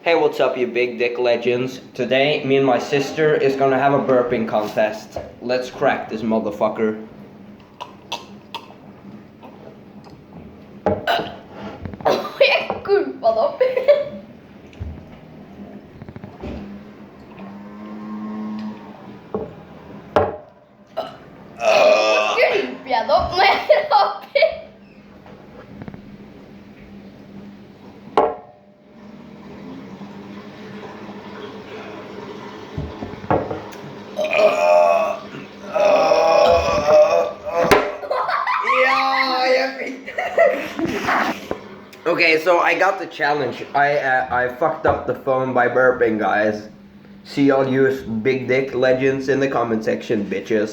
Hey, what's up, you big dick legends? Today, me and my sister is gonna have a burping contest. Let's crack this motherfucker. Jeg gulpa det opp. Gulper jeg det opp når jeg raper? Okay, so I got the challenge. I fucked up the phone by burping, guys. See all you big dick legends in the comment section, bitches.